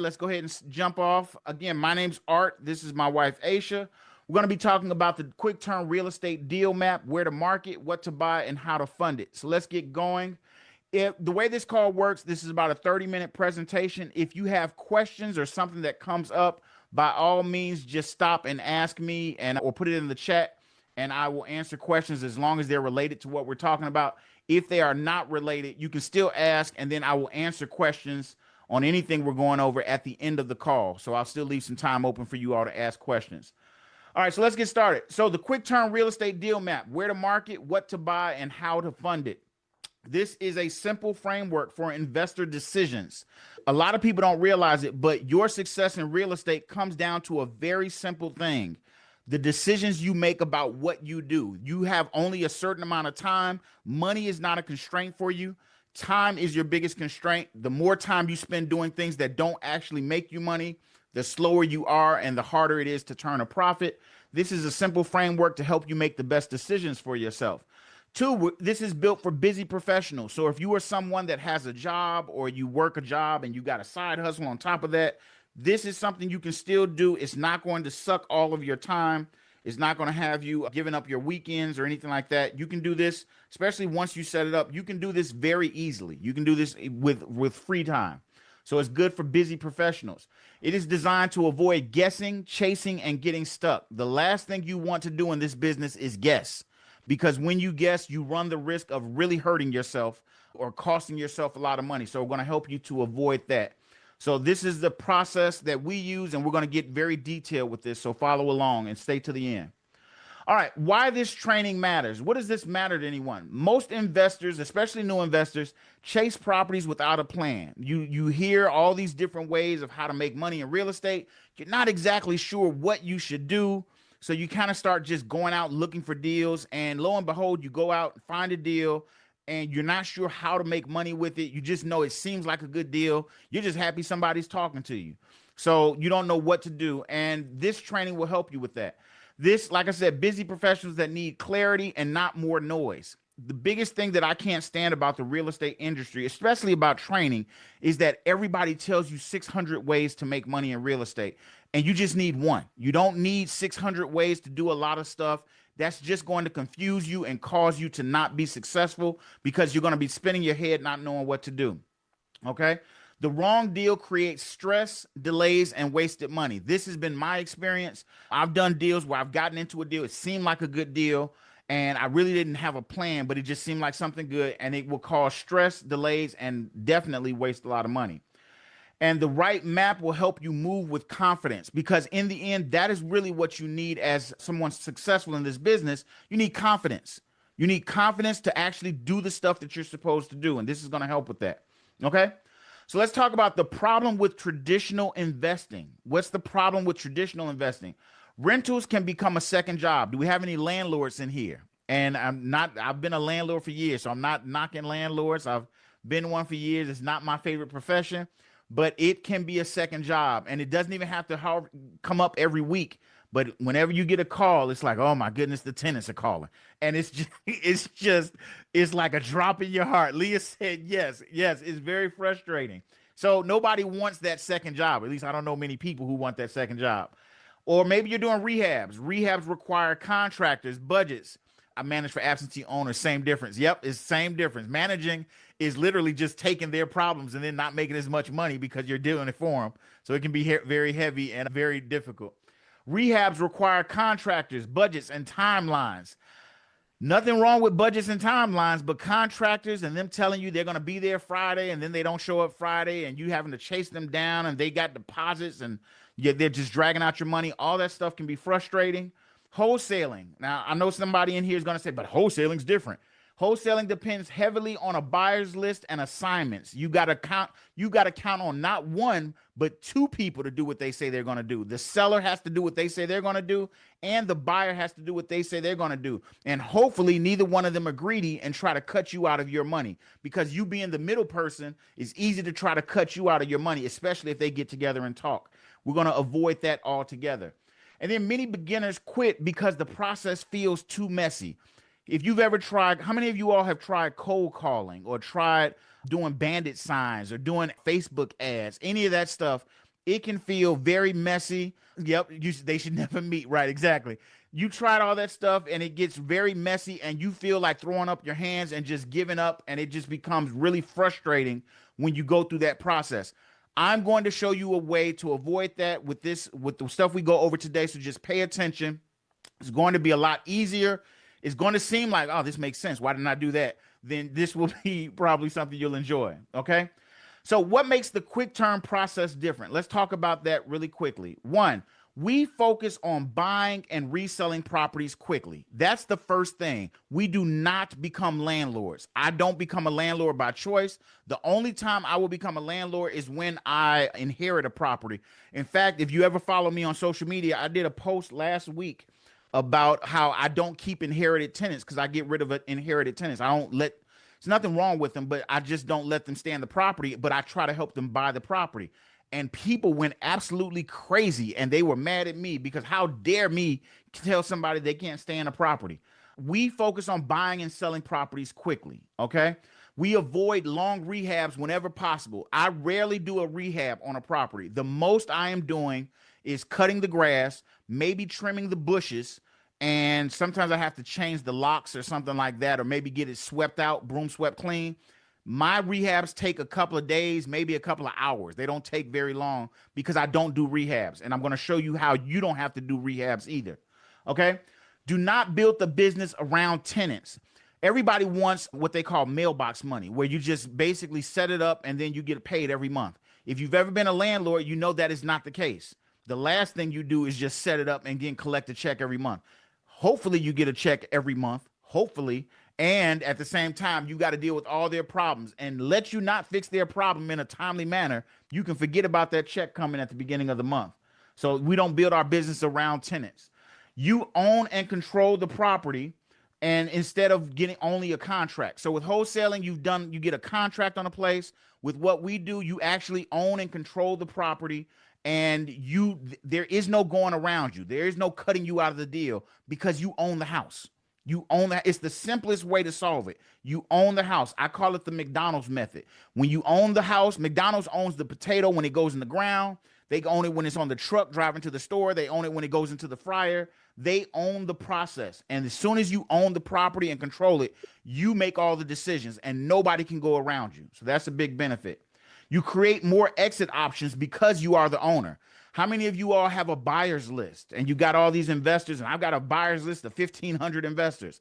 Let's go ahead and jump off. Again, my name's Art. This is my wife, Aisha. We're going to be talking about the QuickTurn real estate deal map, where to market, what to buy, and how to fund it. So let's get going. If the way this call works, this is about a 30-minute presentation. If you have questions or something that comes up, by all means, just stop and ask me and or put it in the chat, and I will answer questions as long as they're related to what we're talking about. If they are not related, you can still ask, and then I will answer questions on anything we're going over at the end of the call. So I'll still leave some time open for you all to ask questions. All right, so let's get started. So the quick turn real estate deal map, where to market, what to buy, and how to fund it. This is a simple framework for investor decisions. A lot of people don't realize it, but your success in real estate comes down to a very simple thing: the decisions you make about what you do. You have only a certain amount of time. Money is not a constraint for you. Time is your biggest constraint. The more time you spend doing things that don't actually make you money, the slower you are and the harder it is to turn a profit. This is a simple framework to help you make the best decisions for yourself. Two, this is built for busy professionals. So if you are someone that has a job or you work a job and you got a side hustle on top of that, this is something you can still do. It's not going to suck all of your time. It's not going to have you giving up your weekends or anything like that. You can do this, especially once you set it up. You can do this very easily. You can do this with free time. So it's good for busy professionals. It is designed to avoid guessing, chasing, and getting stuck. The last thing you want to do in this business is guess, because when you guess, you run the risk of really hurting yourself or costing yourself a lot of money. So we're going to help you to avoid that. So this is the process that we use, and we're going to get very detailed with this. So follow along and stay to the end. All right, why this training matters. What does this matter to anyone? Most investors, especially new investors, chase properties without a plan. You hear all these different ways of how to make money in real estate. You're not exactly sure what you should do. So you kind of start just going out looking for deals, and lo and behold, you go out and find a deal, and you're not sure how to make money with it. You just know it seems like a good deal. You're just happy somebody's talking to you. So you don't know what to do. And this training will help you with that. This, like I said, busy professionals that need clarity and not more noise. The biggest thing that I can't stand about the real estate industry, especially about training, is that everybody tells you 600 ways to make money in real estate, and you just need one. You don't need 600 ways to do a lot of stuff. That's just going to confuse you and cause you to not be successful, because you're going to be spinning your head not knowing what to do. Okay. The wrong deal creates stress, delays, and wasted money. This has been my experience. I've done deals where I've gotten into a deal. It seemed like a good deal, and I really didn't have a plan, but it just seemed like something good, and it will cause stress, delays, and definitely waste a lot of money. And the right map will help you move with confidence, because in the end, that is really what you need as someone successful in this business. You need confidence. You need confidence to actually do the stuff that you're supposed to do. And this is going to help with that. Okay. So let's talk about the problem with traditional investing. What's the problem with traditional investing? Rentals can become a second job. Do we have any landlords in here? And I've been a landlord for years, so I'm not knocking landlords. I've been one for years. It's not my favorite profession, but it can be a second job, and it doesn't even have to come up every week. But whenever you get a call, it's like, oh my goodness, the tenants are calling, and it's like a drop in your heart. Leah said, yes, yes, it's very frustrating. So nobody wants that second job. At least I don't know many people who want that second job. Or maybe you're doing rehabs. Rehabs require contractors, budgets. I manage for absentee owners. Same difference. Yep, it's same difference. Managing is literally just taking their problems and then not making as much money because you're doing it for them. So it can be very heavy and very difficult. Rehabs require contractors, budgets, and timelines. Nothing wrong with budgets and timelines, but contractors and them telling you they're going to be there Friday and then they don't show up Friday, and you having to chase them down, and they got deposits and they're just dragging out your money. All that stuff can be frustrating. Wholesaling. Now, I know somebody in here is going to say, but wholesaling's different. Wholesaling depends heavily on a buyer's list and assignments. You got to count on not one, but two people to do what they say they're going to do. The seller has to do what they say they're going to do, and the buyer has to do what they say they're going to do. And hopefully neither one of them are greedy and try to cut you out of your money, because you being the middle person is easy to try to cut you out of your money, especially if they get together and talk. We're going to avoid that altogether. And then many beginners quit because the process feels too messy. If you've ever tried, how many of you all have tried cold calling or tried doing bandit signs or doing Facebook ads, any of that stuff? It can feel very messy. Yep, they should never meet. Right, exactly. You tried all that stuff and it gets very messy and you feel like throwing up your hands and just giving up, and it just becomes really frustrating when you go through that process. I'm going to show you a way to avoid that with the stuff we go over today. So just pay attention. It's going to be a lot easier. It's going to seem like, oh, this makes sense. Why didn't I do that? Then this will be probably something you'll enjoy. Okay. So, what makes the quick turn process different? Let's talk about that really quickly. One, we focus on buying and reselling properties quickly. That's the first thing. We do not become landlords. I don't become a landlord by choice. The only time I will become a landlord is when I inherit a property. In fact, if you ever follow me on social media, I did a post last week about how I don't keep inherited tenants because I get rid of inherited tenants. I don't let There's nothing wrong with them, but I just don't let them stay in the property, but I try to help them buy the property. And people went absolutely crazy and they were mad at me because how dare me tell somebody they can't stay in a property. We focus on buying and selling properties quickly, okay? We avoid long rehabs whenever possible. I rarely do a rehab on a property. The most I am doing is cutting the grass, maybe trimming the bushes, and sometimes I have to change the locks or something like that, or maybe get it swept out, broom swept clean. My rehabs take a couple of days, maybe a couple of hours. They don't take very long because I don't do rehabs. And I'm going to show you how you don't have to do rehabs either. Okay. Do not build the business around tenants. Everybody wants what they call mailbox money, where you just basically set it up and then you get paid every month. If you've ever been a landlord, you know that is not the case. The last thing you do is just set it up and then collect a check every month. Hopefully, you get a check every month. Hopefully. And at the same time, you got to deal with all their problems, and let you not fix their problem in a timely manner. You can forget about that check coming at the beginning of the month. So we don't build our business around tenants. You own and control the property, and instead of getting only a contract. So with wholesaling, you get a contract on a place. With what we do, you actually own and control the property, and there is no going around you. There is no cutting you out of the deal because you own the house. You own that. It's the simplest way to solve it. You own the house. I call it the McDonald's method. When you own the house, McDonald's owns the potato when it goes in the ground. They own it when it's on the truck driving to the store. They own it when it goes into the fryer. They own the process. And as soon as you own the property and control it, you make all the decisions and nobody can go around you. So that's a big benefit. You create more exit options because you are the owner. How many of you all have a buyer's list and you got all these investors, and I've got a buyer's list of 1,500 investors?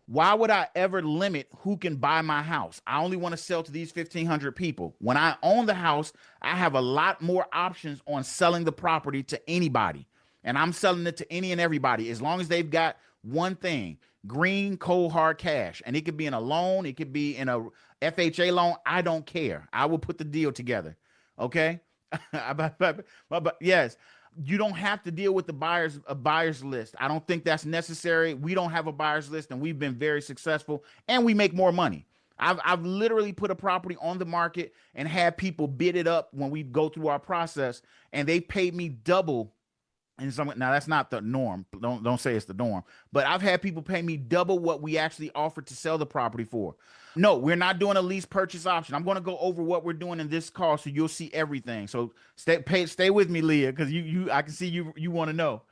Why would I ever limit who can buy my house? I only want to sell to these 1,500 people. When I own the house, I have a lot more options on selling the property to anybody. And I'm selling it to any and everybody as long as they've got one thing: green, cold, hard cash. And it could be in a loan, it could be in a FHA loan. I don't care. I will put the deal together. Okay. But yes, you don't have to deal with a buyer's list. I don't think that's necessary. We don't have a buyer's list, and we've been very successful, and we make more money. I've literally put a property on the market and had people bid it up when we go through our process, and they paid me double. And now that's not the norm. Don't say it's the norm. But I've had people pay me double what we actually offered to sell the property for. No, we're not doing a lease purchase option. I'm going to go over what we're doing in this call so you'll see everything. So stay with me, Leah, because I can see you want to know.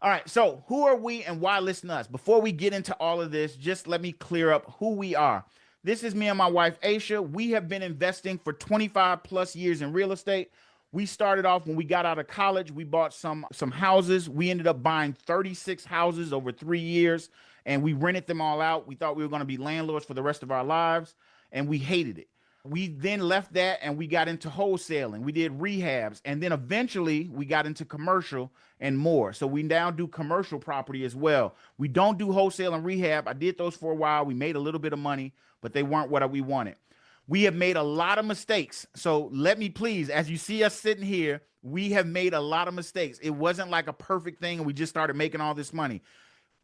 All right. So who are we and why listen to us? Before we get into all of this, just let me clear up who we are. This is me and my wife, Aisha. We have been investing for 25 plus years in real estate. We started off when we got out of college. We bought some houses. We ended up buying 36 houses over 3 years, and we rented them all out. We thought we were going to be landlords for the rest of our lives, and we hated it. We then left that and we got into wholesaling. We did rehabs, and then eventually we got into commercial and more. So we now do commercial property as well. We don't do wholesale and rehab. I did those for a while. We made a little bit of money, but they weren't what we wanted. We have made a lot of mistakes. So let me please, as you see us sitting here, we have made a lot of mistakes. It wasn't like a perfect thing and we just started making all this money.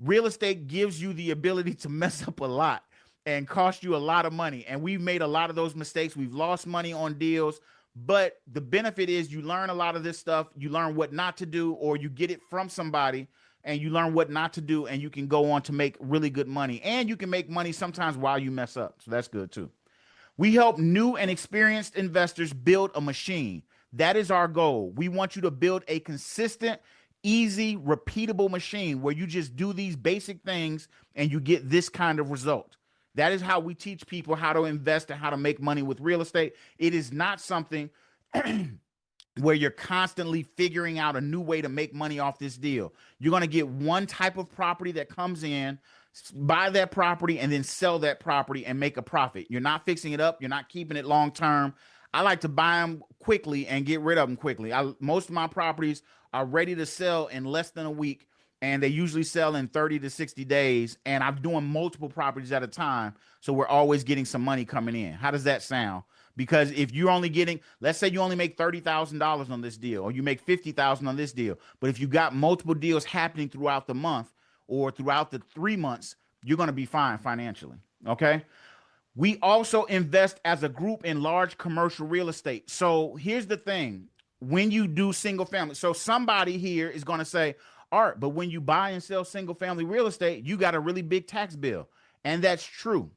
Real estate gives you the ability to mess up a lot and cost you a lot of money. And we've made a lot of those mistakes. We've lost money on deals, but the benefit is you learn a lot of this stuff. You learn what not to do, or you get it from somebody and you learn what not to do, and you can go on to make really good money. And you can make money sometimes while you mess up. So that's good too. We help new and experienced investors build a machine. That is our goal. We want you to build a consistent, easy, repeatable machine where you just do these basic things and you get this kind of result. That is how we teach people how to invest and how to make money with real estate. It is not something where you're constantly figuring out a new way to make money off this deal. You're going to get one type of property that comes in, buy that property, and then sell that property and make a profit. You're not fixing it up. You're not keeping it long term. I like to buy them quickly and get rid of them quickly. Most of my properties are ready to sell in less than a week, and they usually sell in 30 to 60 days. And I'm doing multiple properties at a time, so we're always getting some money coming in. How does that sound? Because if you're only getting, let's say you only make $30,000 on this deal, or you make $50,000 on this deal, but if you got multiple deals happening throughout the month or throughout the 3 months, you're going to be fine financially. Okay. We also invest as a group in large commercial real estate. So here's the thing. When you do single family, so somebody here is going to say, Art, but when you buy and sell single family real estate, you got a really big tax bill. And that's true.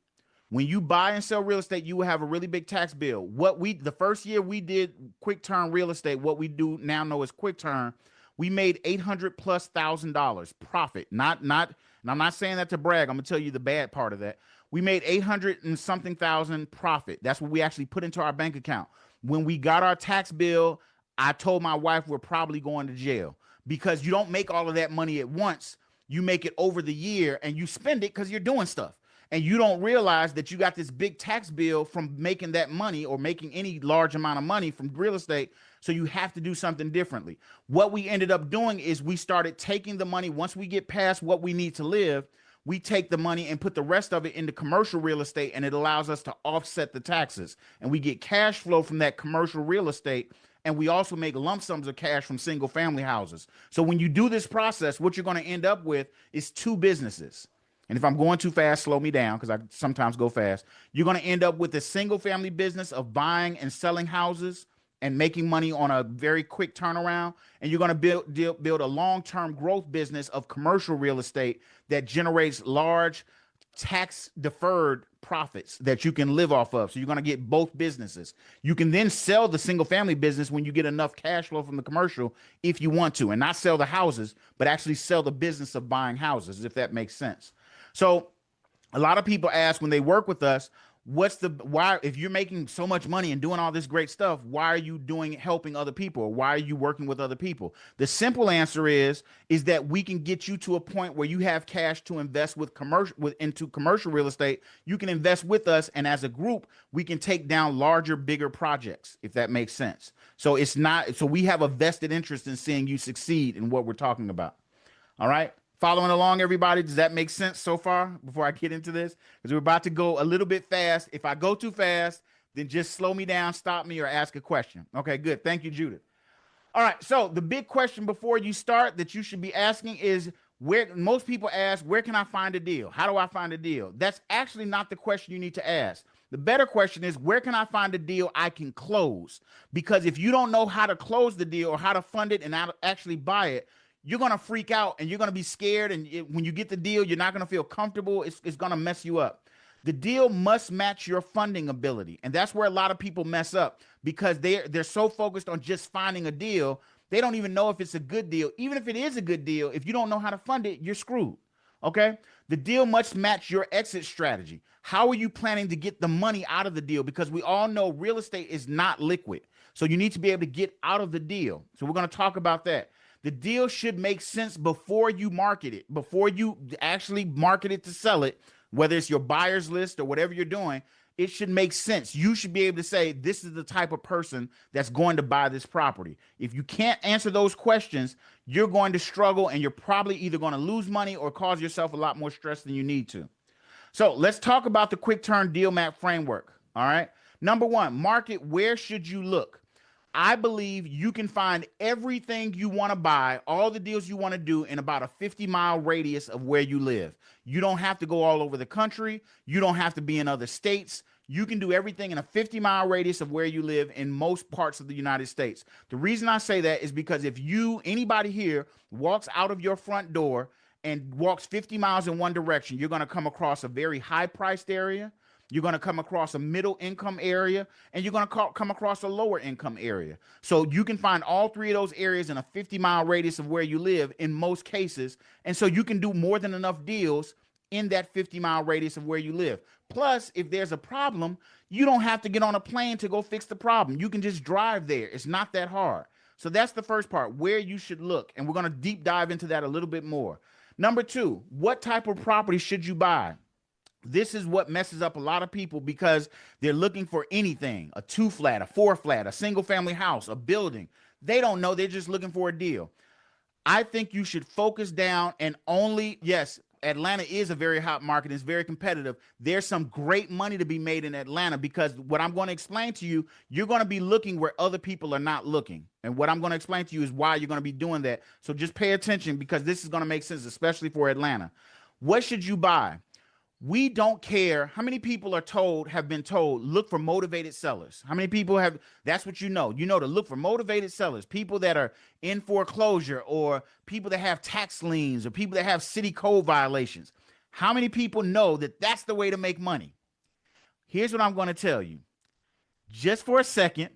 When you buy and sell real estate, you will have a really big tax bill. The first year we did QuickTurn real estate, what we do now know as QuickTurn, we made $800,000+ profit. And I'm not saying that to brag. I'm gonna tell you the bad part of that. We made 800 and something thousand profit. That's what we actually put into our bank account. When we got our tax bill, I told my wife we're probably going to jail because you don't make all of that money at once. You make it over the year and you spend it because you're doing stuff. And you don't realize that you got this big tax bill from making that money or making any large amount of money from real estate. So you have to do something differently. What we ended up doing is we started taking the money once we get past what we need to live. We take the money and put the rest of it into commercial real estate, and it allows us to offset the taxes. And we get cash flow from that commercial real estate. And we also make lump sums of cash from single family houses. So when you do this process, what you're going to end up with is two businesses. And if I'm going too fast, slow me down because I sometimes go fast. You're going to end up with a single family business of buying and selling houses and making money on a very quick turnaround. And you're going to build a long-term growth business of commercial real estate that generates large tax deferred profits that you can live off of. So you're going to get both businesses. You can then sell the single family business when you get enough cash flow from the commercial if you want to, and not sell the houses, but actually sell the business of buying houses, if that makes sense. So a lot of people ask when they work with us, why, if you're making so much money and doing all this great stuff, why are you helping other people? Or why are you working with other people? The simple answer is that we can get you to a point where you have cash to invest into commercial real estate. You can invest with us. And as a group, we can take down larger, bigger projects, if that makes sense. So we have a vested interest in seeing you succeed in what we're talking about. All right. Following along, everybody, does that make sense so far before I get into this? Because we're about to go a little bit fast. If I go too fast, then just slow me down, stop me, or ask a question. Okay, good. Thank you, Judith. All right, so the big question before you start that you should be asking is, most people ask, where can I find a deal? How do I find a deal? That's actually not the question you need to ask. The better question is, where can I find a deal I can close? Because if you don't know how to close the deal or how to fund it and how to actually buy it, you're going to freak out and you're going to be scared. And when you get the deal, you're not going to feel comfortable. It's going to mess you up. The deal must match your funding ability. And that's where a lot of people mess up because they're so focused on just finding a deal. They don't even know if it's a good deal. Even if it is a good deal, if you don't know how to fund it, you're screwed. Okay. The deal must match your exit strategy. How are you planning to get the money out of the deal? Because we all know real estate is not liquid. So you need to be able to get out of the deal. So we're going to talk about that. The deal should make sense before you market it, before you actually market it to sell it, whether it's your buyer's list or whatever you're doing. It should make sense. You should be able to say, this is the type of person that's going to buy this property. If you can't answer those questions, you're going to struggle and you're probably either going to lose money or cause yourself a lot more stress than you need to. So let's talk about the QuickTurn deal map framework. All right. Number one, market. Where should you look? I believe you can find everything you want to buy, all the deals you want to do in about a 50-mile radius of where you live. You don't have to go all over the country. You don't have to be in other states. You can do everything in a 50-mile radius of where you live in most parts of the United States. The reason I say that is because if anybody here walks out of your front door and walks 50 miles in one direction, you're going to come across a very high-priced area. you're going to come across a middle income area, and you're going to come across a lower income area. So you can find all three of those areas in a 50-mile radius of where you live in most cases. And so you can do more than enough deals in that 50-mile radius of where you live. Plus, if there's a problem, you don't have to get on a plane to go fix the problem. You can just drive there. It's not that hard. So that's the first part, where you should look. And we're going to deep dive into that a little bit more. Number two, what type of property should you buy? This is what messes up a lot of people because they're looking for anything, a 2-flat, a 4-flat, a single family house, a building. They don't know. They're just looking for a deal. I think you should focus down and only, yes, Atlanta is a very hot market. It's very competitive. There's some great money to be made in Atlanta because what I'm going to explain to you, you're going to be looking where other people are not looking. And what I'm going to explain to you is why you're going to be doing that. So just pay attention because this is going to make sense, especially for Atlanta. What should you buy? We don't care how many people have been told, look for motivated sellers. How many people have, that's what you know to look for motivated sellers, people that are in foreclosure or people that have tax liens or people that have city code violations. How many people know that that's the way to make money? Here's what I'm going to tell you. Just for a second,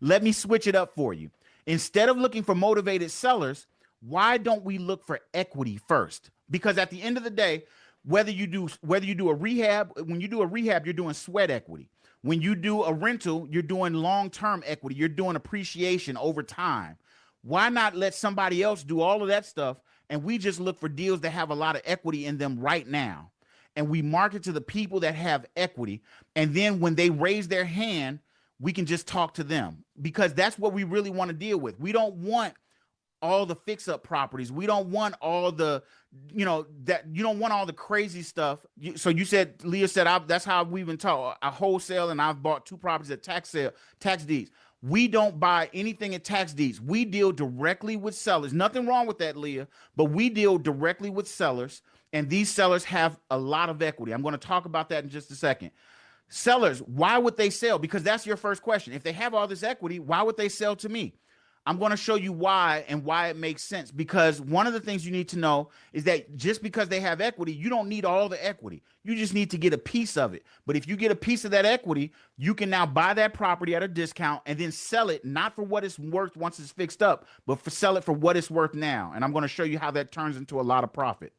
let me switch it up for you. Instead of looking for motivated sellers, why don't we look for equity first? Because at the end of the day, whether you do a rehab, when you do a rehab, you're doing sweat equity. When you do a rental, you're doing long-term equity. You're doing appreciation over time. Why not let somebody else do all of that stuff and we just look for deals that have a lot of equity in them right now? And we market to the people that have equity. And then when they raise their hand, we can just talk to them because that's what we really want to deal with. We don't want all the fix-up properties. We don't want all the, you don't want all the crazy stuff. So you said, Leah said, that's how we've been taught. I wholesale and I've bought 2 properties at tax deeds. We don't buy anything at tax deeds. We deal directly with sellers. Nothing wrong with that, Leah, but we deal directly with sellers, and these sellers have a lot of equity. I'm going to talk about that in just a second. Sellers, why would they sell? Because that's your first question. If they have all this equity, why would they sell to me? I'm going to show you why and why it makes sense, because one of the things you need to know is that just because they have equity, you don't need all the equity. You just need to get a piece of it. But if you get a piece of that equity, you can now buy that property at a discount and then sell it, not for what it's worth once it's fixed up, but sell it for what it's worth now. And I'm going to show you how that turns into a lot of profit.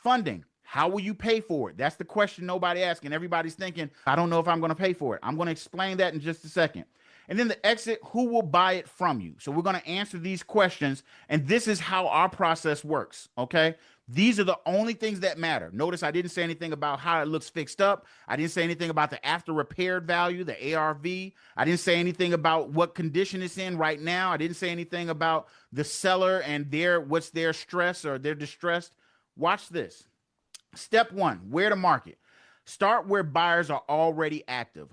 Funding. How will you pay for it? That's the question nobody asking. Everybody's thinking, I don't know if I'm going to pay for it. I'm going to explain that in just a second. And then the exit, who will buy it from you? So we're going to answer these questions, and this is how our process works, okay? These are the only things that matter. Notice I didn't say anything about how it looks fixed up. I didn't say anything about the after repaired value, the ARV. I didn't say anything about what condition it's in right now. I didn't say anything about the seller and what's their stress or their distress. Watch this. Step 1, where to market. Start where buyers are already active.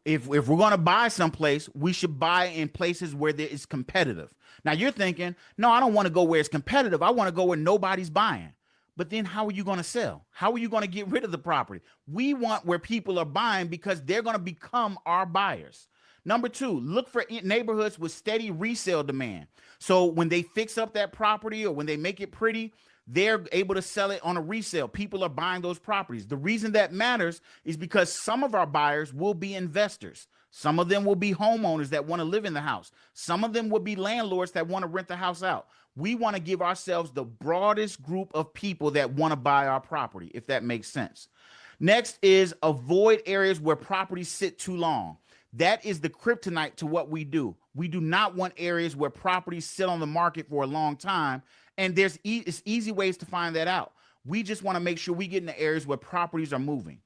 If we're going to buy someplace, we should buy in places where there is competitive. Now you're thinking, no, I don't want to go where it's competitive. I want to go where nobody's buying. But then how are you going to sell? How are you going to get rid of the property? We want where people are buying because they're going to become our buyers. Number 2, look for neighborhoods with steady resale demand. So when they fix up that property or when they make it pretty, they're able to sell it on a resale. People are buying those properties. The reason that matters is because some of our buyers will be investors. Some of them will be homeowners that want to live in the house. Some of them will be landlords that want to rent the house out. We want to give ourselves the broadest group of people that want to buy our property, if that makes sense. Next is avoid areas where properties sit too long. That is the kryptonite to what we do. We do not want areas where properties sit on the market for a long time. And it's easy ways to find that out. We just want to make sure we get in the areas where properties are moving.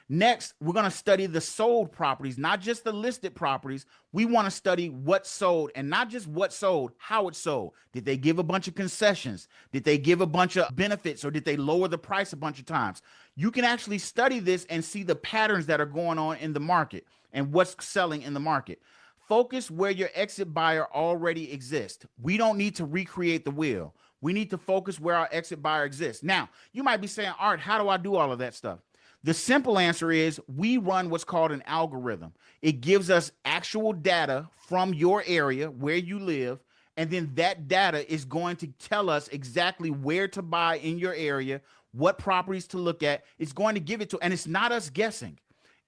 Next, we're going to study the sold properties, not just the listed properties. We want to study what sold, and not just what sold, how it sold. Did they give a bunch of concessions? Did they give a bunch of benefits, or did they lower the price a bunch of times? You can actually study this and see the patterns that are going on in the market and what's selling in the market. Focus where your exit buyer already exists. We don't need to recreate the wheel. We need to focus where our exit buyer exists. Now, you might be saying, Art, how do I do all of that stuff? The simple answer is we run what's called an algorithm. It gives us actual data from your area where you live, and then that data is going to tell us exactly where to buy in your area, what properties to look at. It's going to give it to, and it's not us guessing.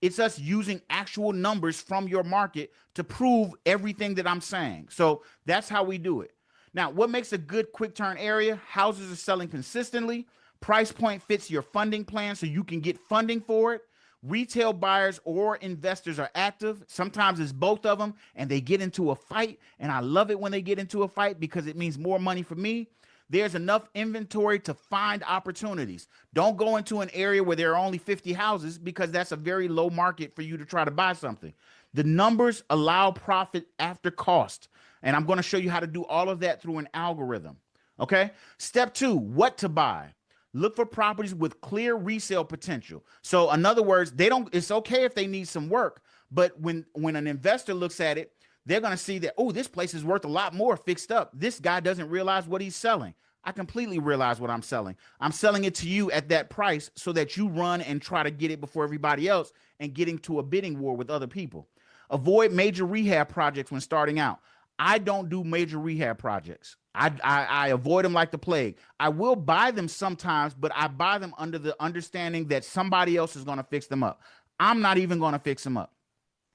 It's us using actual numbers from your market to prove everything that I'm saying. So that's how we do it. Now, what makes a good quick turn area? Houses are selling consistently. Price point fits your funding plan so you can get funding for it. Retail buyers or investors are active. Sometimes it's both of them and they get into a fight. And I love it when they get into a fight because it means more money for me. There's enough inventory to find opportunities. Don't go into an area where there are only 50 houses because that's a very low market for you to try to buy something. The numbers allow profit after cost. And I'm going to show you how to do all of that through an algorithm. Okay. Step 2, what to buy. Look for properties with clear resale potential. So in other words, it's okay if they need some work, but when an investor looks at it, they're going to see that, oh, this place is worth a lot more fixed up. This guy doesn't realize what he's selling. I completely realize what I'm selling. I'm selling it to you at that price so that you run and try to get it before everybody else and get into a bidding war with other people. Avoid major rehab projects when starting out. I don't do major rehab projects. I avoid them like the plague. I will buy them sometimes, but I buy them under the understanding that somebody else is going to fix them up. I'm not even going to fix them up.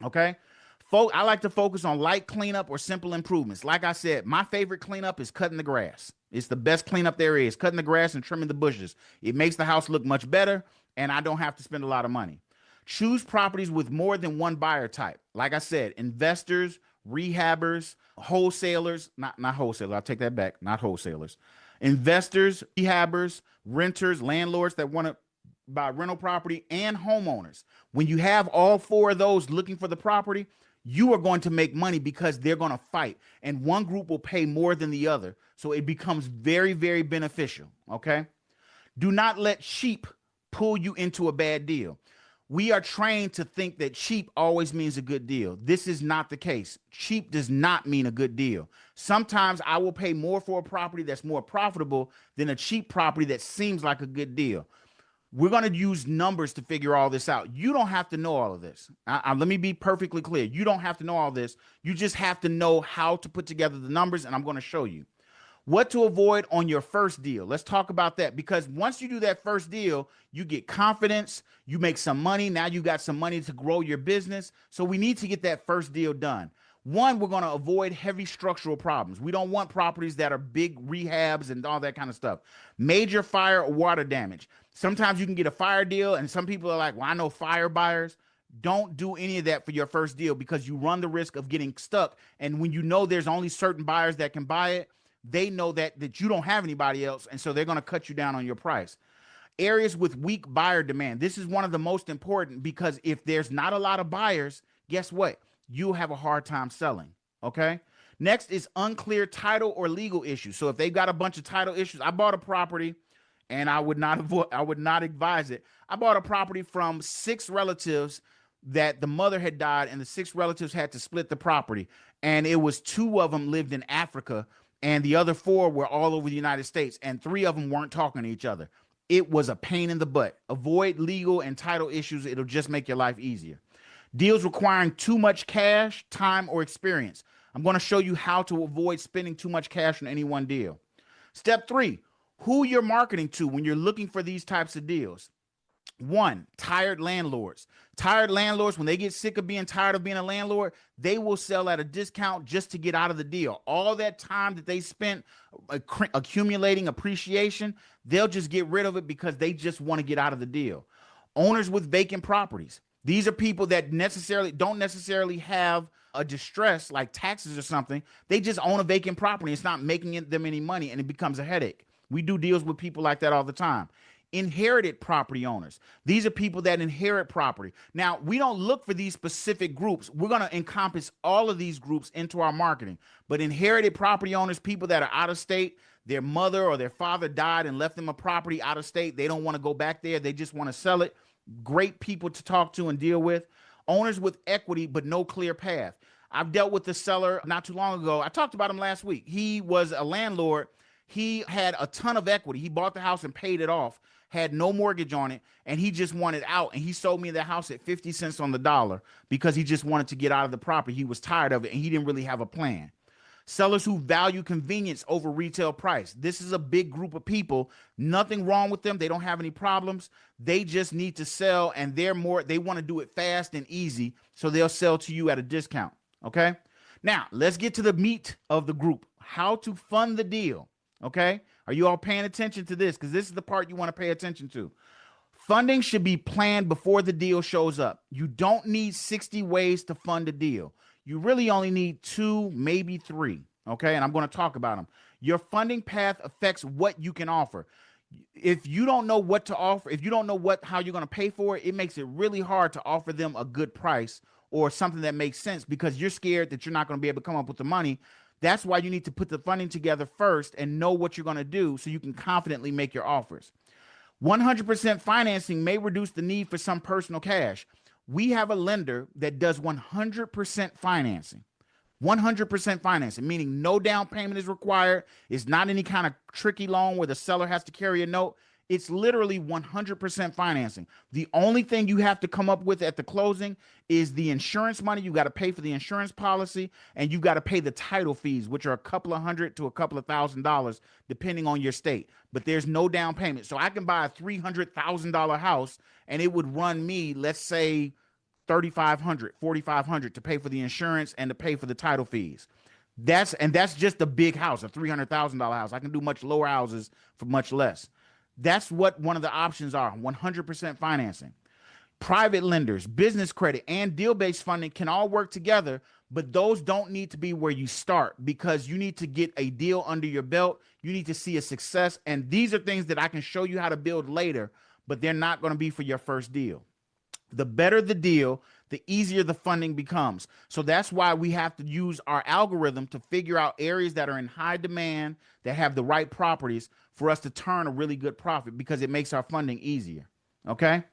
Okay. I like to focus on light cleanup or simple improvements. Like I said, my favorite cleanup is cutting the grass. It's the best cleanup there is, cutting the grass and trimming the bushes. It makes the house look much better, and I don't have to spend a lot of money. Choose properties with more than one buyer type. Like I said, investors, rehabbers, wholesalers, not wholesalers. I'll take that back. Not wholesalers. Investors, rehabbers, renters, landlords that want to buy rental property, and homeowners. When you have all 4 of those looking for the property, you are going to make money because they're going to fight, and one group will pay more than the other. So it becomes very, very beneficial. Okay. Do not let cheap pull you into a bad deal. We are trained to think that cheap always means a good deal. This is not the case. Cheap does not mean a good deal. Sometimes I will pay more for a property that's more profitable than a cheap property that seems like a good deal. We're going to use numbers to figure all this out. You don't have to know all of this. Let me be perfectly clear. You don't have to know all this. You just have to know how to put together the numbers, and I'm going to show you. What to avoid on your first deal. Let's talk about that, because once you do that first deal, you get confidence, you make some money. Now you got some money to grow your business. So we need to get that first deal done. One, we're going to avoid heavy structural problems. We don't want properties that are big rehabs and all that kind of stuff. Major fire or water damage. Sometimes you can get a fire deal, and some people are like, well, I know fire buyers. Don't do any of that for your first deal because you run the risk of getting stuck. And when you know there's only certain buyers that can buy it, they know that you don't have anybody else, and so they're going to cut you down on your price. Areas with weak buyer demand. This is one of the most important because if there's not a lot of buyers, guess what? You'll have a hard time selling. Okay. Next is unclear title or legal issues. So if they've got a bunch of title issues, I bought a property, and I would not advise it. I bought a property from 6 relatives that the mother had died, and the 6 relatives had to split the property, and it was 2 of them lived in Africa, and the other 4 were all over the United States, and 3 of them weren't talking to each other. It was a pain in the butt. Avoid legal and title issues. It'll just make your life easier. Deals requiring too much cash, time, or experience. I'm going to show you how to avoid spending too much cash on any one deal. Step 3, who you're marketing to when you're looking for these types of deals. 1, tired landlords. Tired landlords, when they get sick of being tired of being a landlord, they will sell at a discount just to get out of the deal. All that time that they spent accumulating appreciation, they'll just get rid of it because they just want to get out of the deal. Owners with vacant properties. These are people that don't necessarily have a distress like taxes or something. They just own a vacant property. It's not making them any money, and it becomes a headache. We do deals with people like that all the time. Inherited property owners. These are people that inherit property. Now, we don't look for these specific groups. We're going to encompass all of these groups into our marketing. But inherited property owners, people that are out of state, their mother or their father died and left them a property out of state. They don't want to go back there. They just want to sell it. Great people to talk to and deal with. Owners with equity, but no clear path. I've dealt with the seller not too long ago. I talked about him last week. He was a landlord. He had a ton of equity. He bought the house and paid it off, had no mortgage on it, and he just wanted out. And he sold me the house at 50 cents on the dollar because he just wanted to get out of the property. He was tired of it, and he didn't really have a plan. Sellers who value convenience over retail price. This is a big group of people. Nothing wrong with them. They don't have any problems. They just need to sell, and they want to do it fast and easy, so they'll sell to you at a discount. Okay. Now let's get to the meat of the group. How to fund the deal. Okay. Are you all paying attention to this? Because this is the part you want to pay attention to. Funding should be planned before the deal shows up. You don't need 60 ways to fund a deal. You really only need 2, maybe 3. Okay. And I'm going to talk about them. Your funding path affects what you can offer. If you don't know what to offer, if you don't know how you're going to pay for it, it makes it really hard to offer them a good price or something that makes sense, because you're scared that you're not going to be able to come up with the money. That's why you need to put the funding together first and know what you're going to do so you can confidently make your offers. 100% financing may reduce the need for some personal cash. We have a lender that does 100% financing. 100% financing, meaning no down payment is required. It's not any kind of tricky loan where the seller has to carry a note. It's literally 100% financing. The only thing you have to come up with at the closing is the insurance money. You got to pay for the insurance policy, and you got to pay the title fees, which are a couple of $100 to a couple of $1,000, depending on your state. But there's no down payment. So I can buy a $300,000 house, and it would run me, let's say, $3,500, $4,500 to pay for the insurance and to pay for the title fees. That's just a big house, a $300,000 house. I can do much lower houses for much less. That's what one of the options are, 100% financing. Private lenders, business credit, and deal-based funding can all work together, but those don't need to be where you start, because you need to get a deal under your belt. You need to see a success, and these are things that I can show you how to build later, but they're not going to be for your first deal. The better the deal, the easier the funding becomes. So that's why we have to use our algorithm to figure out areas that are in high demand, that have the right properties for us to turn a really good profit, because it makes our funding easier. Okay.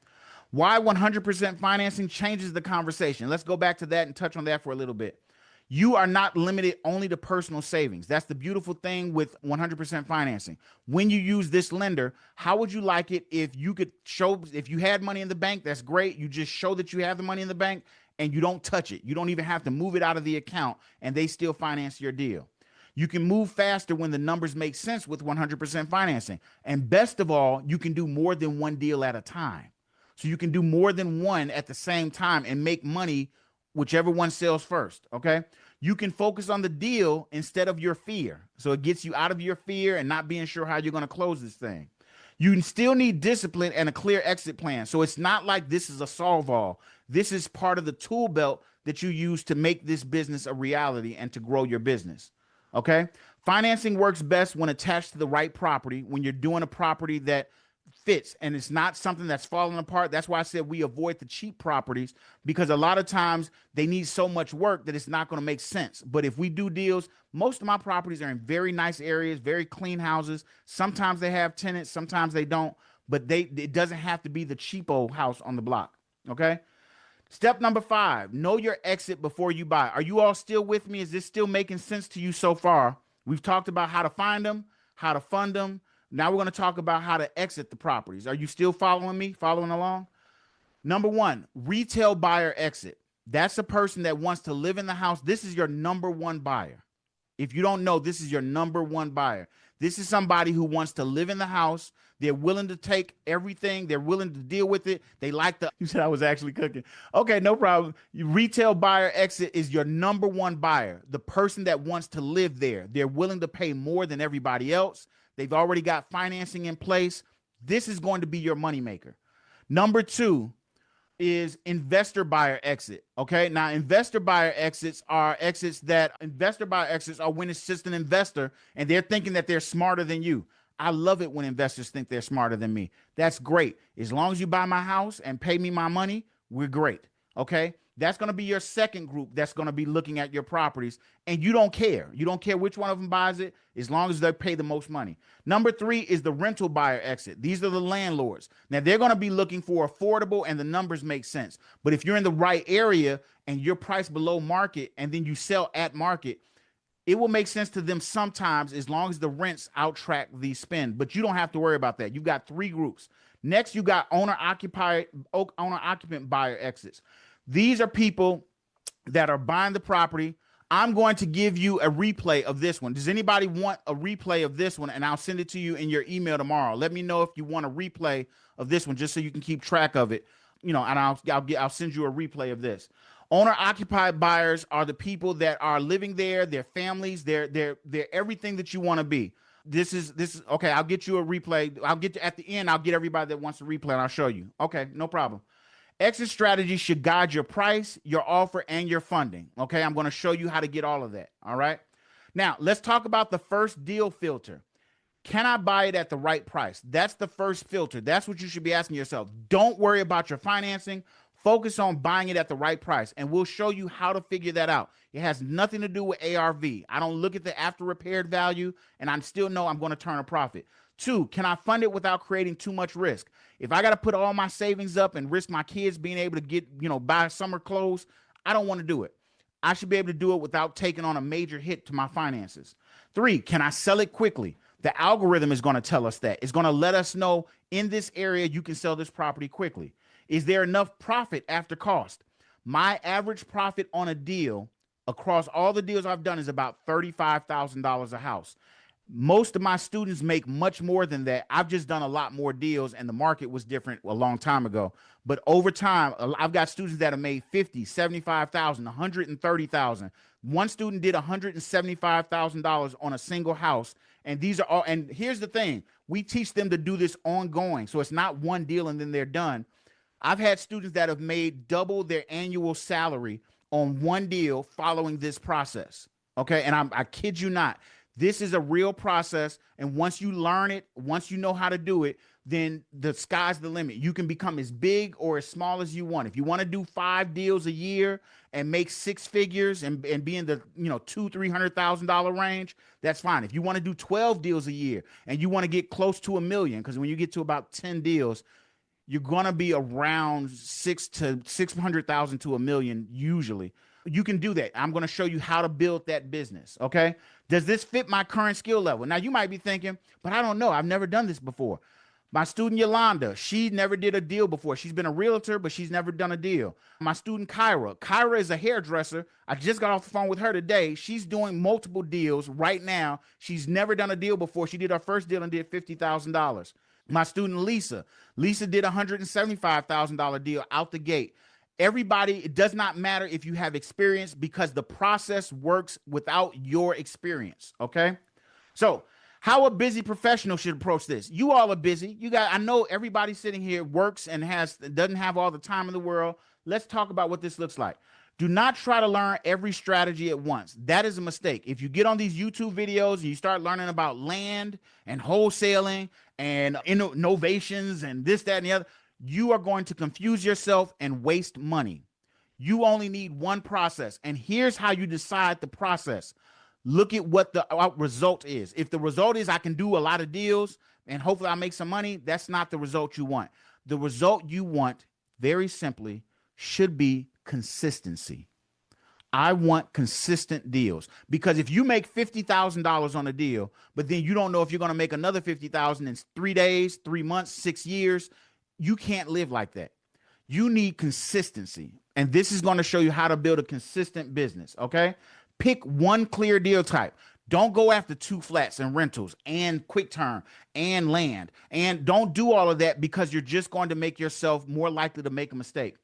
Why 100% financing changes the conversation. Let's go back to that and touch on that for a little bit. You are not limited only to personal savings. That's the beautiful thing with 100% financing. When you use this lender, how would you like it if you could show, if you had money in the bank? That's great. You just show that you have the money in the bank and you don't touch it. You don't even have to move it out of the account, and they still finance your deal. You can move faster when the numbers make sense with 100% financing. And best of all, you can do more than one deal at a time. So you can do more than one at the same time and make money whichever one sells first. Okay. You can focus on the deal instead of your fear. So it gets you out of your fear and not being sure how you're going to close this thing. You still need discipline and a clear exit plan. So it's not like this is a solve all. This is part of the tool belt that you use to make this business a reality and to grow your business. Okay. Financing works best when attached to the right property, when you're doing a property that fits and it's not something that's falling apart. That's why I said we avoid the cheap properties, because a lot of times they need so much work that it's not going to make sense. But if we do deals, most of my properties are in very nice areas, very clean houses. Sometimes they have tenants, sometimes they don't, but it doesn't have to be the cheapo house on the block. Okay. Step number 5, know your exit before you buy. Are you all still with me? Is this still making sense to you so far? We've talked about how to find them, how to fund them. Now we're going to talk about how to exit the properties. Are you still following me, following along? Number 1, retail buyer exit. That's a person that wants to live in the house. This is your number 1 buyer. If you don't know, this is your number 1 buyer. This is somebody who wants to live in the house. They're willing to take everything. They're willing to deal with it. They like the, you said I was actually cooking. Okay, no problem. Retail buyer exit is your number 1 buyer. The person that wants to live there. They're willing to pay more than everybody else. They've already got financing in place. This is going to be your moneymaker. Number 2 is investor buyer exit. Okay. Now, investor buyer exits are when it's just an investor and they're thinking that they're smarter than you. I love it when investors think they're smarter than me. That's great. As long as you buy my house and pay me my money, we're great. Okay. That's going to be your second group that's going to be looking at your properties, and you don't care. You don't care which one of them buys it as long as they pay the most money. Number 3 is the rental buyer exit. These are the landlords. Now, they're going to be looking for affordable and the numbers make sense. But if you're in the right area and you're priced below market and then you sell at market, it will make sense to them sometimes as long as the rents outtrack the spend. But you don't have to worry about that. You've got 3 groups. Next, you got owner-occupant buyer exits. These are people that are buying the property. I'm going to give you a replay of this one. Does anybody want a replay of this one? And I'll send it to you in your email tomorrow. Let me know if you want a replay of this one, just so you can keep track of it. And I'll send you a replay of this. Owner occupied buyers are the people that are living there, their families, they're everything that you want to be. This is okay. I'll get you a replay. At the end. I'll get everybody that wants a replay, and I'll show you. Okay, no problem. Exit strategy should guide your price, your offer, and your funding. Okay, I'm going to show you how to get all of that. All right. Now, let's talk about the first deal filter. Can I buy it at the right price? That's the first filter. That's what you should be asking yourself. Don't worry about your financing. Focus on buying it at the right price, and we'll show you how to figure that out. It has nothing to do with ARV. I don't look at the after repaired value, and I still know I'm going to turn a profit. Two, can I fund it without creating too much risk? If I got to put all my savings up and risk my kids being able to get, buy summer clothes, I don't want to do it. I should be able to do it without taking on a major hit to my finances. Three, can I sell it quickly? The algorithm is going to tell us that. It's going to let us know in this area you can sell this property quickly. Is there enough profit after cost? My average profit on a deal across all the deals I've done is about $35,000 a house. Most of my students make much more than that. I've just done a lot more deals, and the market was different a long time ago. But over time, I've got students that have made 50, 75,000, 130,000. One student did $175,000 on a single house. And these are all, and here's the thing, we teach them to do this ongoing. So it's not one deal and then they're done. I've had students that have made double their annual salary on one deal following this process. Okay. And I kid you not, this is a real process. And once you learn it, once you know how to do it, then the sky's the limit. You can become as big or as small as you want. If you want to do 5 deals a year and make 6 figures and be in the $200,000-$300,000 range, that's fine. If you want to do 12 deals a year and you want to get close to $1 million, because when you get to about 10 deals, you're gonna be around 600,000 to $1 million usually. You can do that. I'm gonna show you how to build that business. Okay. Does this fit my current skill level? Now you might be thinking, but I don't know. I've never done this before. My student Yolanda, she never did a deal before. She's been a realtor, but she's never done a deal. My student Kyra is a hairdresser. I just got off the phone with her today. She's doing multiple deals right now. She's never done a deal before. She did her first deal and did $50,000. My student Lisa did a $175,000 deal out the gate. Everybody, it does not matter if you have experience because the process works without your experience. Okay. So how a busy professional should approach this. You all are busy. I know everybody sitting here works and doesn't have all the time in the world. Let's talk about what this looks like. Do not try to learn every strategy at once. That is a mistake. If you get on these YouTube videos and you start learning about land and wholesaling and innovations and this, that, and the other, you are going to confuse yourself and waste money. You only need one process. And here's how you decide the process. Look at what the result is. If the result is I can do a lot of deals and hopefully I'll make some money, that's not the result you want. The result you want, very simply, should be consistency. I want consistent deals, because if you make $50,000 on a deal, but then you don't know if you're going to make another $50,000 in 3 days, 3 months, 6 years, you can't live like that. You need consistency. And this is going to show you how to build a consistent business. Okay. Pick one clear deal type. Don't go after 2 flats and rentals and QuickTurn and land. And don't do all of that, because you're just going to make yourself more likely to make a mistake.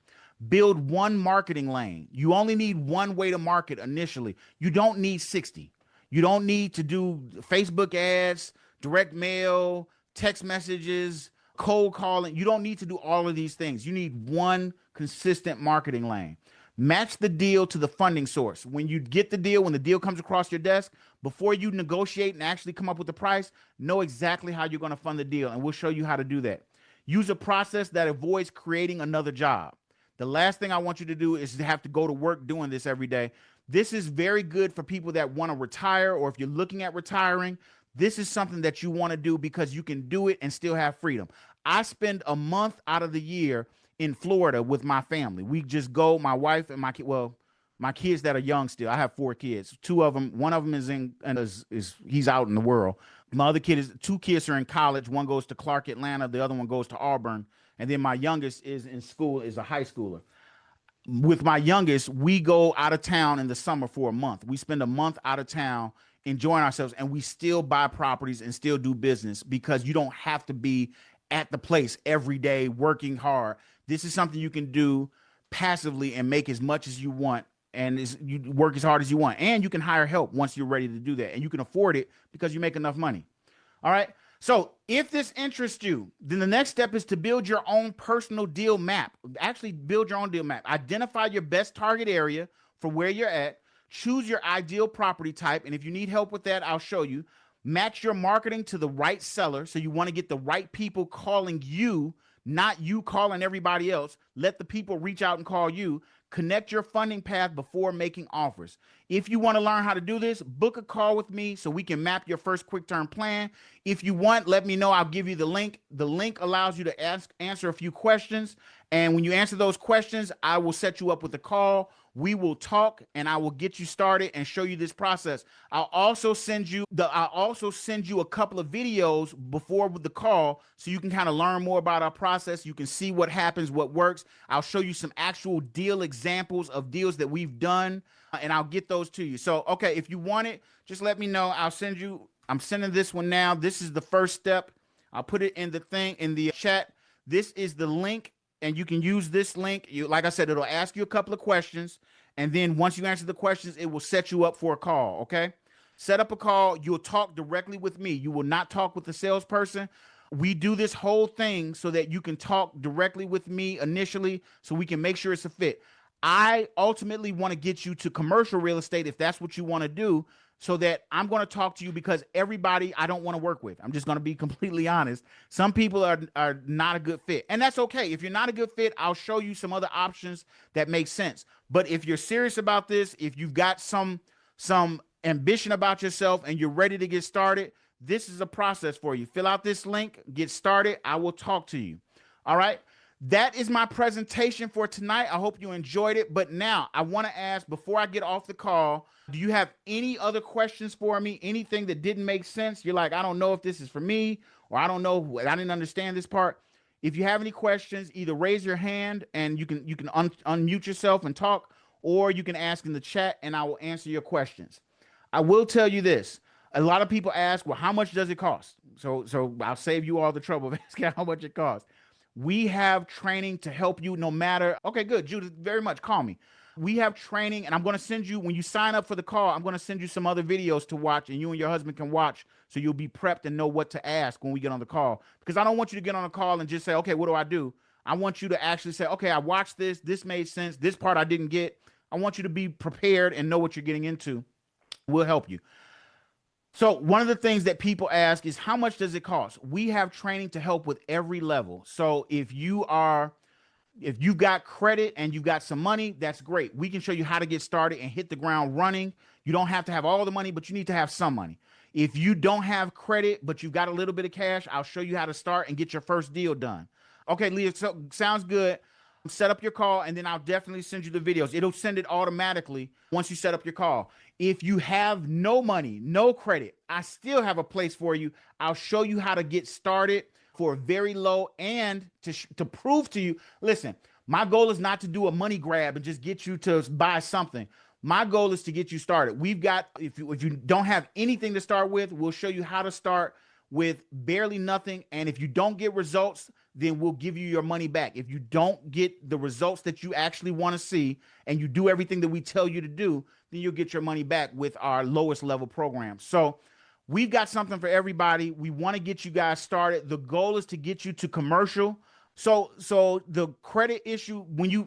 Build one marketing lane. You only need one way to market initially. You don't need 60. You don't need to do Facebook ads, direct mail, text messages, cold calling. You don't need to do all of these things. You need one consistent marketing lane. Match the deal to the funding source. When you get the deal, when the deal comes across your desk, before you negotiate and actually come up with the price, know exactly how you're going to fund the deal. And we'll show you how to do that. Use a process that avoids creating another job. The last thing I want you to do is to have to go to work doing this every day. This is very good for people that want to retire, or if you're looking at retiring, this is something that you want to do because you can do it and still have freedom. I spend a month out of the year in Florida with my family. We just go, my wife and my kids that are young still. I have 4 kids. 2 of them, one of them is he's out in the world. My other 2 kids are in college. One goes to Clark Atlanta. The other one goes to Auburn. And then my youngest is in school, is a high schooler. with my youngest, we go out of town in the summer for a month. We spend a month out of town enjoying ourselves, and we still buy properties and still do business because you don't have to be at the place every day working hard. This is something you can do passively and make as much as you want, and you work as hard as you want, and you can hire help once you're ready to do that, and you can afford it because you make enough money. All right. So if this interests you, then the next step is to build your own personal deal map. Actually, build your own deal map. Identify your best target area for where you're at. Choose your ideal property type. And if you need help with that, I'll show you. Match your marketing to the right seller. So you want to get the right people calling you, not you calling everybody else. Let the people reach out and call you. Connect your funding path before making offers. If you want to learn how to do this, book a call with me so we can map your first QuickTurn plan. If you want, let me know. I'll give you the link. The link allows you to answer a few questions. And when you answer those questions, I will set you up with a call. We will talk and I will get you started and show you this process. I'll also send you a couple of videos before the call so you can kind of learn more about our process. You can see what happens, what works. I'll show you some actual deal examples of deals that we've done, and I'll get those to you. So, okay, if you want it, just let me know. I'm sending this one now. This is the first step. I'll put it in the chat. This is the link, and you can use this link. Like I said, it'll ask you a couple of questions, and then once you answer the questions, it will set you up for a call, okay? Set up a call. You'll talk directly with me. You will not talk with the salesperson. We do this whole thing so that you can talk directly with me initially so we can make sure it's a fit. I ultimately want to get you to commercial real estate if that's what you want to do, so that I'm going to talk to you, because everybody I don't want to work with. I'm just going to be completely honest. Some people are not a good fit, and that's okay. If you're not a good fit, I'll show you some other options that make sense. But if you're serious about this, if you've got some ambition about yourself and you're ready to get started, this is a process for you. Fill out this link, get started. I will talk to you. All right. That is my presentation for tonight. I hope you enjoyed it. But now I want to ask, before I get off the call, do you have any other questions for me? Anything that didn't make sense? You're like, I don't know if this is for me, or I don't know, I didn't understand this part. If you have any questions, either raise your hand and you can unmute yourself and talk, or you can ask in the chat and I will answer your questions. I will tell you this. A lot of people ask, well, how much does it cost? So I'll save you all the trouble of asking how much it costs. We have training to help you no matter. Okay, good. Judith, very much. Call me. We have training, and I'm going to send you, when you sign up for the call, I'm going to send you some other videos to watch, and you and your husband can watch so you'll be prepped and know what to ask when we get on the call. Because I don't want you to get on a call and just say, okay, what do I do? I want you to actually say, okay, I watched this. This made sense. This part I didn't get. I want you to be prepared and know what you're getting into. We'll help you. So one of the things that people ask is, how much does it cost? We have training to help with every level. So if you've got credit and you've got some money, that's great. We can show you how to get started and hit the ground running. You don't have to have all the money, but you need to have some money. If you don't have credit, but you've got a little bit of cash, I'll show you how to start and get your first deal done. Okay, Leah, so sounds good. Set up your call, and then I'll definitely send you the videos. It'll send it automatically once you set up your call. If you have no money, no credit, I still have a place for you. I'll show you how to get started for very low, and to prove to you, listen, my goal is not to do a money grab and just get you to buy something. My goal is to get you started. We've got, if you don't have anything to start with, we'll show you how to start with barely nothing. And if you don't get results, then we'll give you your money back. If you don't get the results that you actually want to see and you do everything that we tell you to do, then you'll get your money back with our lowest level program. So we've got something for everybody. We want to get you guys started. The goal is to get you to commercial. So the credit issue, when you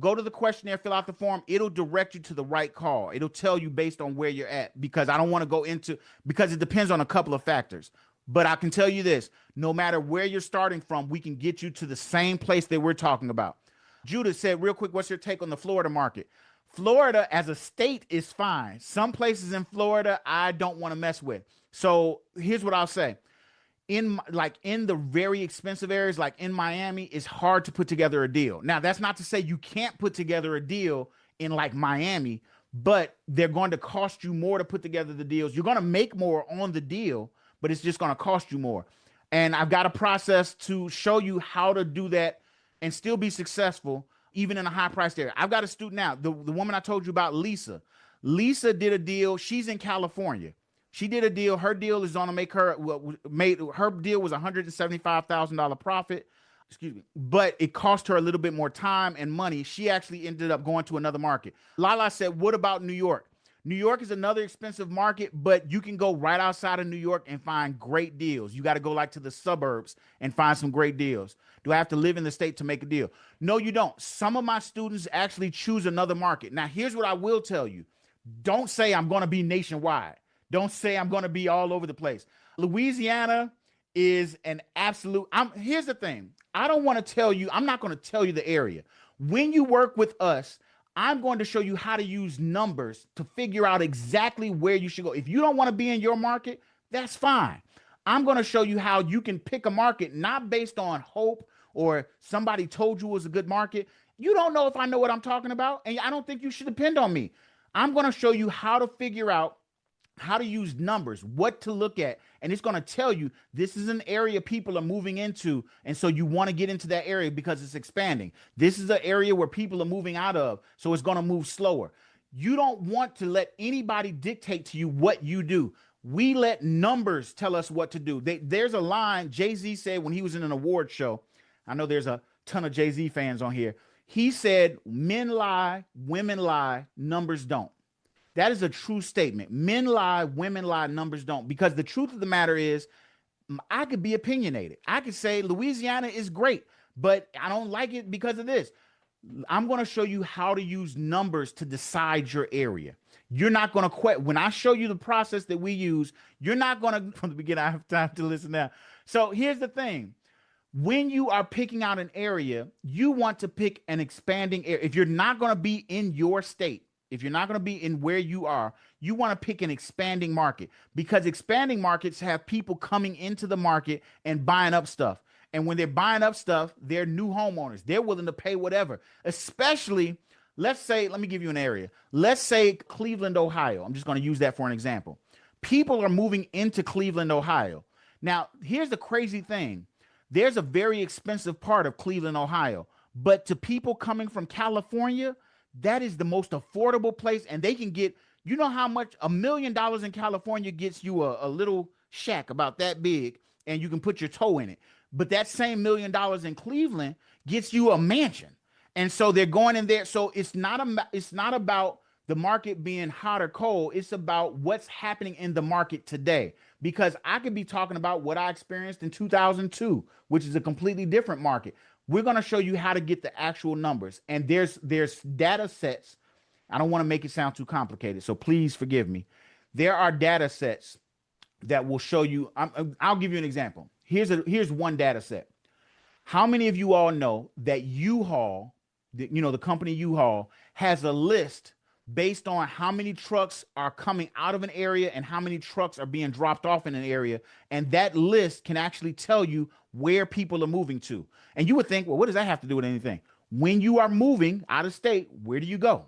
go to the questionnaire, fill out the form, it'll direct you to the right call. It'll tell you based on where you're at, because I don't want to go into, because it depends on a couple of factors. But I can tell you this, no matter where you're starting from, we can get you to the same place that we're talking about. Judith said, real quick, what's your take on the Florida market? Florida as a state is fine. Some places in Florida, I don't want to mess with. So here's what I'll say. In the very expensive areas, like in Miami, it's hard to put together a deal. Now, that's not to say you can't put together a deal in like Miami, but they're going to cost you more to put together the deals. You're going to make more on the deal, but it's just going to cost you more. And I've got a process to show you how to do that and still be successful. even in a high priced area. I've got a student now, the woman I told you about, Lisa. Lisa did a deal. She's in California. She did a deal. Her deal is going to make her, well, made her deal was $175,000 profit. Excuse me. But it cost her a little bit more time and money. She actually ended up going to another market. Lala said, what about New York? New York is another expensive market, but you can go right outside of New York and find great deals. You got to go like to the suburbs and find some great deals. Do I have to live in the state to make a deal? No, you don't. Some of my students actually choose another market. Now, here's what I will tell you. Don't say I'm going to be nationwide. Don't say I'm going to be all over the place. Louisiana is an absolute. Here's the thing. I don't want to tell you. I'm not going to tell you the area. When you work with us, I'm going to show you how to use numbers to figure out exactly where you should go. If you don't want to be in your market, that's fine. I'm going to show you how you can pick a market not based on hope or somebody told you it was a good market. You don't know if I know what I'm talking about, and I don't think you should depend on me. I'm going to show you how to figure out how to use numbers, what to look at, and it's going to tell you this is an area people are moving into, and so you want to get into that area because it's expanding. This is an area where people are moving out of, so it's going to move slower. You don't want to let anybody dictate to you what you do. We let numbers tell us what to do. There's a line Jay-Z said when he was in an award show. I know there's a ton of Jay-Z fans on here. He said, men lie, women lie, numbers don't. That is a true statement. Men lie, women lie, numbers don't. Because the truth of the matter is, I could be opinionated. I could say Louisiana is great, but I don't like it because of this. I'm going to show you how to use numbers to decide your area. You're not going to quit. When I show you the process that we use, you're not going to, from the beginning, I have time to listen now. So here's the thing. When you are picking out an area, you want to pick an expanding area. If you're not going to be in your state, if you're not going to be in where you are, you want to pick an expanding market because expanding markets have people coming into the market and buying up stuff. And when they're buying up stuff, they're new homeowners. They're willing to pay whatever, especially, let's say, let me give you an area. Let's say Cleveland, Ohio. I'm just going to use that for an example. People are moving into Cleveland, Ohio. Now, here's the crazy thing. There's a very expensive part of Cleveland, Ohio, but to people coming from California, that is the most affordable place. And they can get, you know how much $1 million in California gets you a little shack about that big and you can put your toe in it. But that same $1 million in Cleveland gets you a mansion. And so they're going in there. So it's not about the market being hot or cold. It's about what's happening in the market today. Because I could be talking about what I experienced in 2002, which is a completely different market. We're going to show you how to get the actual numbers. And there's data sets. I don't want to make it sound too complicated, so please forgive me. There are data sets that will show you. I'll give you an example. Here's one data set. How many of you all know that U-Haul, the company U-Haul, has a list based on how many trucks are coming out of an area and how many trucks are being dropped off in an area. And that list can actually tell you where people are moving to. And you would think, well, what does that have to do with anything? When you are moving out of state, where do you go?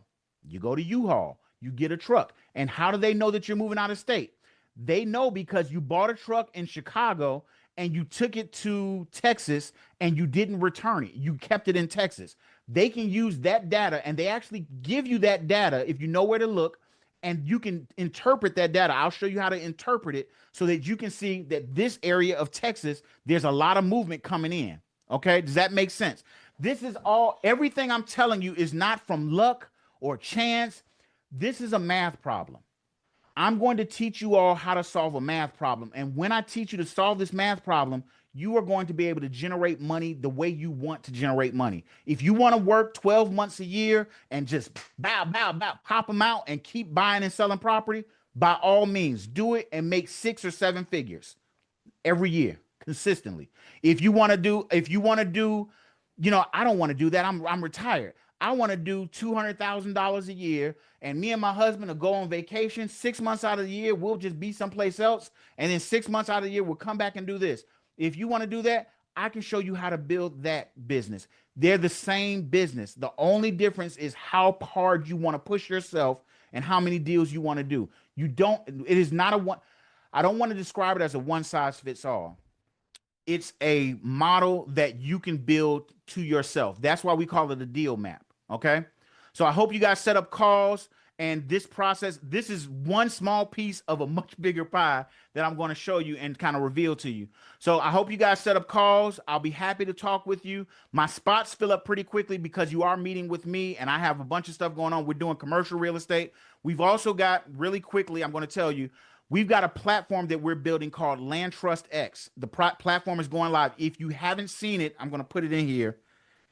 You go to U-Haul, you get a truck. And how do they know that you're moving out of state? They know because you bought a truck in Chicago and you took it to Texas and you didn't return it. You kept it in Texas. They can use that data and they actually give you that data if you know where to look and you can interpret that data. I'll show you how to interpret it so that you can see that this area of Texas, there's a lot of movement coming in. Okay. Does that make sense? This is everything I'm telling you is not from luck or chance. This is a math problem. I'm going to teach you all how to solve a math problem. And when I teach you to solve this math problem, you are going to be able to generate money the way you want to generate money. If you want to work 12 months a year and just pop them out and keep buying and selling property, by all means, do it and make 6 or 7 figures every year consistently. If you want to do, I don't want to do that. I'm retired. I want to do $200,000 a year, and me and my husband will go on vacation 6 months out of the year. We'll just be someplace else, and then 6 months out of the year, we'll come back and do this. If you want to do that, I can show you how to build that business. They're the same business. The only difference is how hard you want to push yourself and how many deals you want to do. It is not I don't want to describe it as a one size fits all. It's a model that you can build to yourself. That's why we call it a deal map. Okay. So I hope you guys set up calls, and this process, this is one small piece of a much bigger pie that I'm going to show you and kind of reveal to you. So I hope you guys set up calls. I'll be happy to talk with you. My spots fill up pretty quickly because you are meeting with me and I have a bunch of stuff going on. We're doing commercial real estate. We've also got, really quickly, I'm going to tell you, we've got a platform that we're building called Land Trust X. The platform is going live. If you haven't seen it, I'm going to put it in here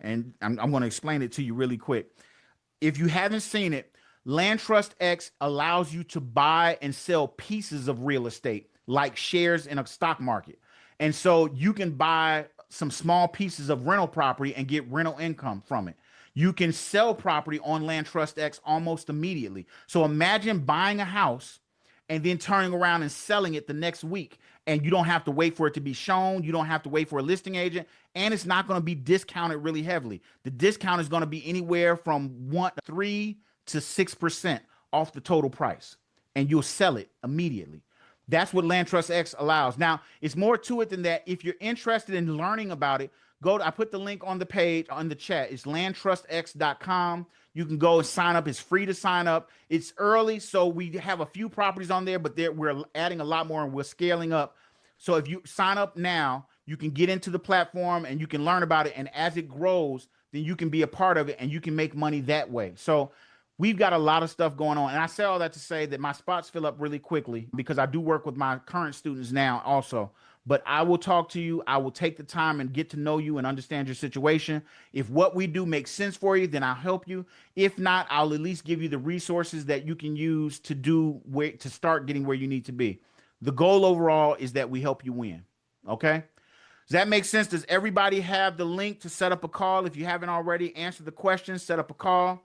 and I'm going to explain it to you really quick. If you haven't seen it, Land Trust X allows you to buy and sell pieces of real estate like shares in a stock market. And so you can buy some small pieces of rental property and get rental income from it. You can sell property on Land Trust X almost immediately. So imagine buying a house and then turning around and selling it the next week. And you don't have to wait for it to be shown. You don't have to wait for a listing agent. And it's not going to be discounted really heavily. The discount is going to be anywhere from 3 to 6% off the total price. And you'll sell it immediately. That's what Land Trust X allows. Now, it's more to it than that. If you're interested in learning about it, I put the link on the page, on the chat. It's landtrustx.com. You can go and sign up. It's free to sign up. It's early, so we have a few properties on there, but we're adding a lot more and we're scaling up. So if you sign up now, you can get into the platform and you can learn about it. And as it grows, then you can be a part of it and you can make money that way. So we've got a lot of stuff going on. And I say all that to say that my spots fill up really quickly because I do work with my current students now also. But I will talk to you. I will take the time and get to know you and understand your situation. If what we do makes sense for you, then I'll help you. If not, I'll at least give you the resources that you can use to start getting where you need to be. The goal overall is that we help you win. Okay? Does that make sense? Does everybody have the link to set up a call? If you haven't already, answer the questions, set up a call.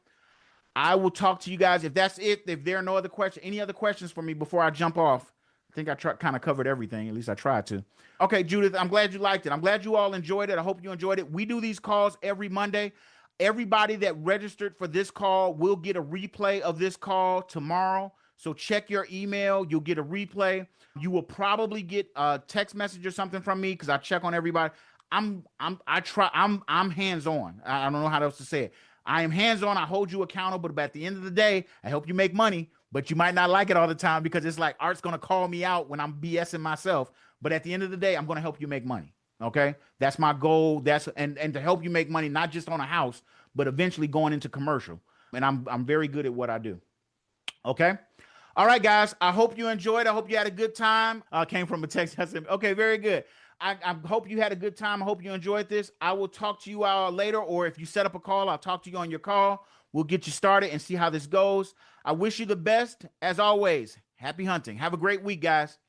I will talk to you guys. If that's it, if there are no other questions, any other questions for me before I jump off? I think I kind of covered everything. At least I tried to. Okay, Judith, I'm glad you liked it. I'm glad you all enjoyed it. I hope you enjoyed it. We do these calls every Monday. Everybody that registered for this call will get a replay of this call tomorrow. So check your email. You'll get a replay. You will probably get a text message or something from me because I check on everybody. I'm hands-on. I don't know how else to say it. I am hands-on. I hold you accountable, but at the end of the day, I help you make money. But you might not like it all the time because it's like Art's going to call me out when I'm BSing myself. But at the end of the day, I'm going to help you make money. Okay? That's my goal. And to help you make money, not just on a house, but eventually going into commercial. And I'm very good at what I do. Okay? All right, guys. I hope you enjoyed. I hope you had a good time. Came from a text. I said, okay, very good. I hope you had a good time. I hope you enjoyed this. I will talk to you later, or if you set up a call, I'll talk to you on your call. We'll get you started and see how this goes. I wish you the best. As always, happy hunting. Have a great week, guys.